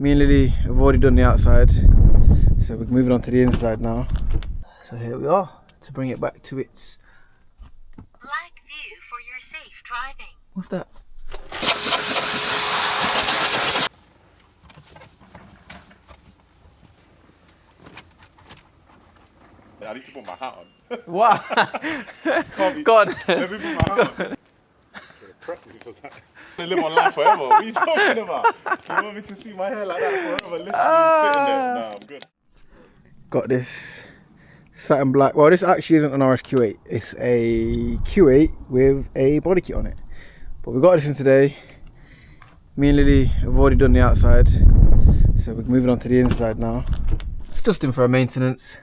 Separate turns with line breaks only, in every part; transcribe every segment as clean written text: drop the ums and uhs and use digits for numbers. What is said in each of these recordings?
Me and Lily have already done the outside, so we're moving on to the inside now. So here we are, to bring it back to its...
Black view for your safe driving.
What's that?
I need to put my hat on.
Wow!
Can't be.
God!
Let me put my hat on. Prep me for that. I live on life forever. What are you talking about? You want me to see my hair like that forever? Literally sitting there. Nah, I'm good.
Got this satin black. Well, this actually isn't an Audi Q8. It's a Q8 with a body kit on it. But we got this in today. Me and Lily have already done the outside, so we're moving on to the inside now. It's just in for a maintenance.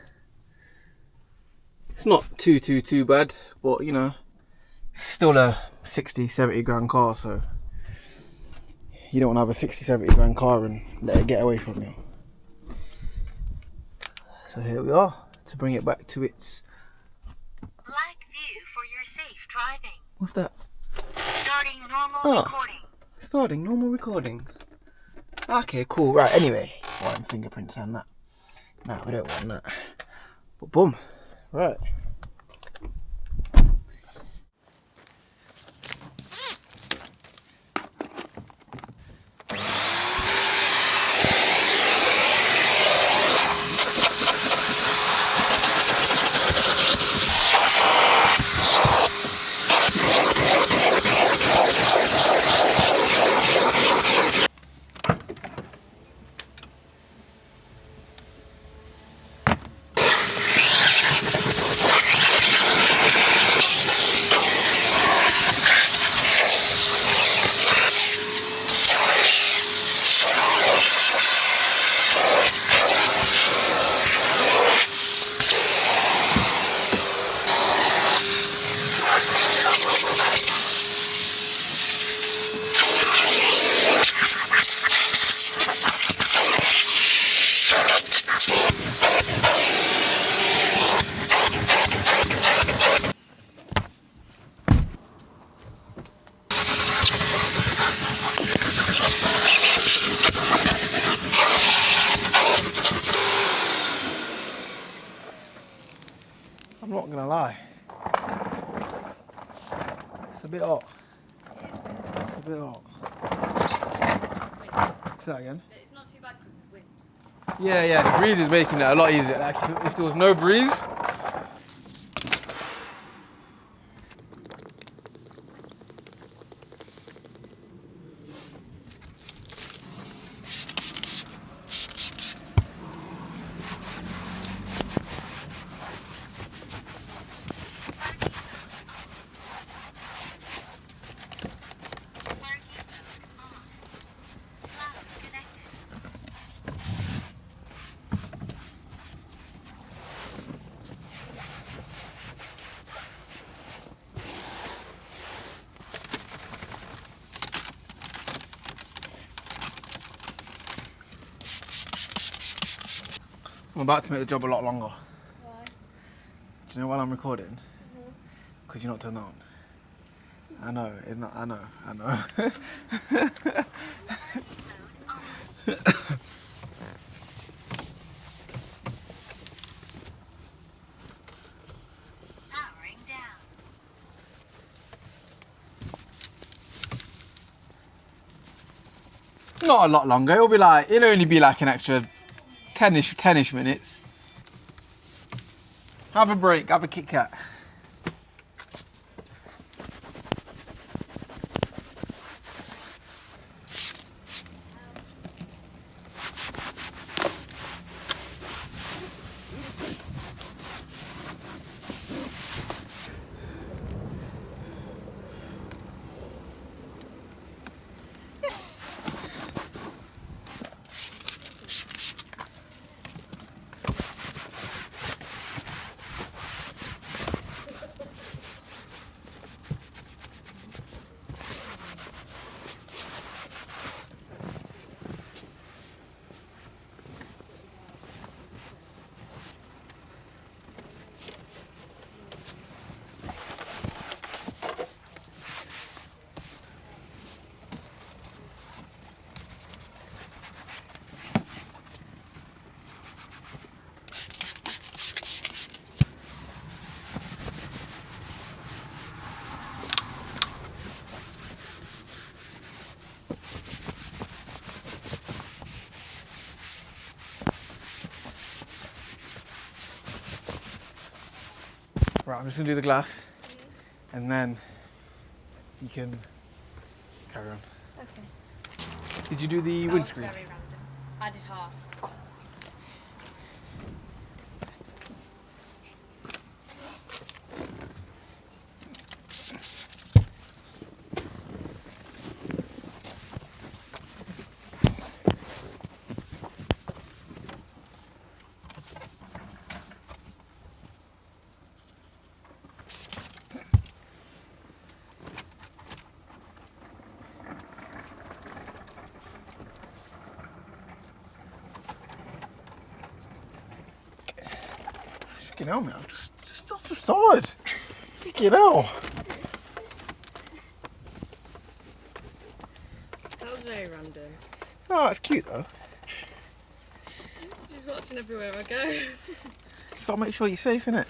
It's not too bad, but you know, it's still a 60-70 grand car, so you don't want to have a 60-70 grand car and let it get away from you. So here we are, to bring it back to its...
Black view for your safe driving.
What's that?
Starting normal recording.
Starting normal recording. Okay, cool. Right, anyway. Them fingerprints and that. No, we don't want that. But boom. Right. I'm not gonna lie. It's a bit hot. It's a bit hot. Say that again.
It's not too bad because it's wind.
Yeah, the breeze is making it a lot easier. Like if there was no breeze. I'm about to make the job a lot longer.
Why?
Do you know when I'm recording? Because you're not turned on. I know, it's not, I know.
Powering down.
Not a lot longer, it'll only be like an extra 10ish minutes. Have a break, have a Kit Kat. Right, I'm just gonna do the glass, and then you can carry on.
Okay.
Did you do the
That
windscreen?
was very random. I did half.
Fucking hell, man. Just off the start. Fucking hell.
That was very random.
Oh, it's cute though.
Just watching everywhere I go.
Just gotta make sure you're safe, innit?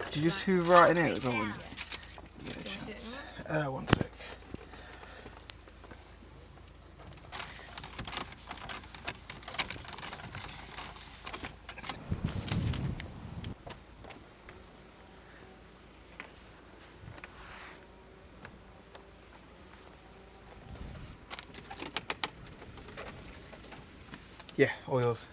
Did you just hoover right in here as well? Yeah, chance. One sec. Yeah, oils.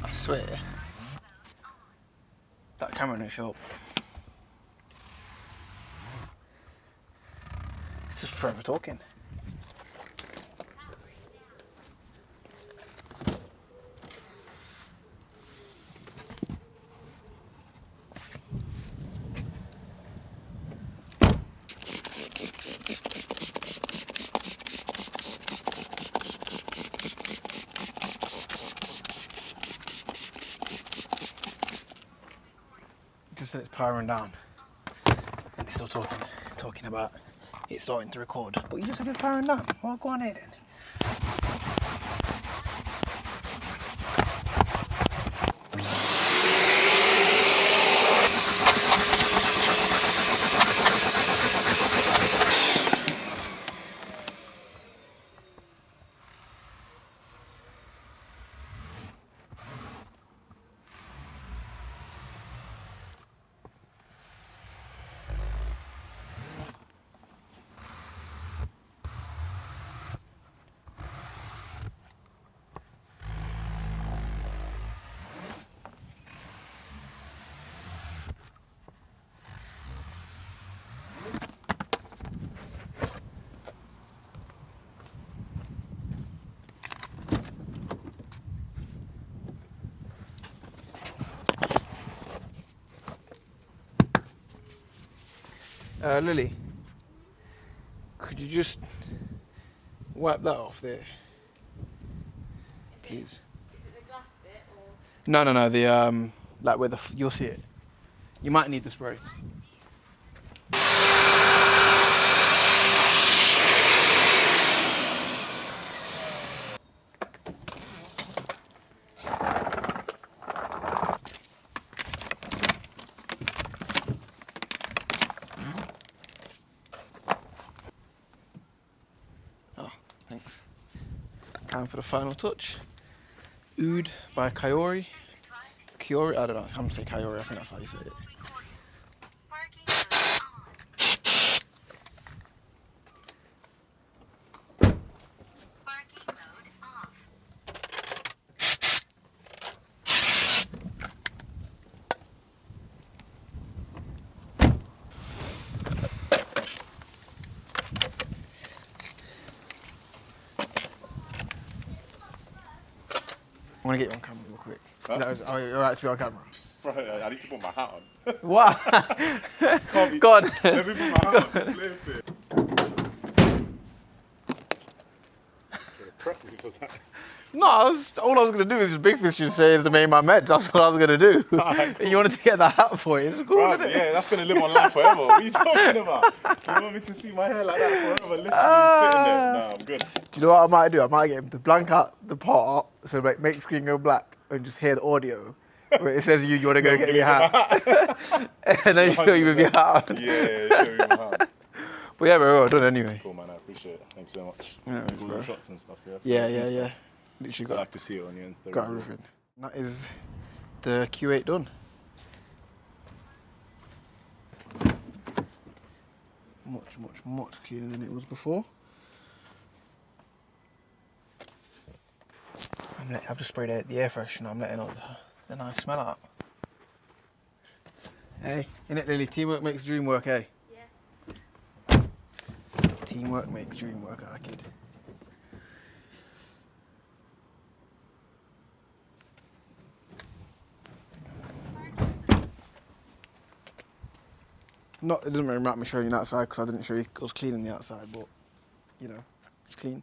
I swear, that camera didn't show up. It's just forever talking. Just said it's powering down, and it's still talking about it starting to record. But you just said it's powering down. Well, go on here then. Lily, could you just wipe that off there, please?
The glass bit or?
No, the like where you'll see it. You might need the spray. Oh, thanks. Time for the final touch. Oud by Kiori. Kiori? I don't know. I'm gonna say Kiori. I think that's how you say it.
Parking mode off.
want to get you on camera real quick.
Huh?
Are you alright to be on camera?
Bro, I need to put my hat on.
What?
Can't be.
God.
Let me put my hat on. Flip it. Prep me for that.
No, all I was going to do is just big fish and say is the name my meds. That's what I was going to do.
Alright, cool.
You wanted to get that hat for it. It's cool,
Bro,
isn't it?
yeah, that's gonna live on life forever. What are you talking about? You want me to see my hair like that forever? Literally sitting there. Nah, I'm good.
Do you know what I might do? I might get him to blank out the part so make screen go black and just hear the audio where it says you want to go get your hat. And then show you with your hat on.
Yeah, show me my hat.
But yeah, we're well done anyway.
Cool, man. I appreciate it. Thanks so much.
Yeah,
All
bro.
your shots and stuff, yeah.
Yeah. Literally
I like to see it on your Instagram.
got everything. That is the Q8 done. Much cleaner than it was before. I've just sprayed out the air freshener. I'm letting out the nice smell out. Hey, innit, Lily? Teamwork makes the dream work, hey?
Yes.
Teamwork makes dream work, our kid. It doesn't really matter me showing you the outside because I didn't show you I was cleaning the outside, but you know, it's clean.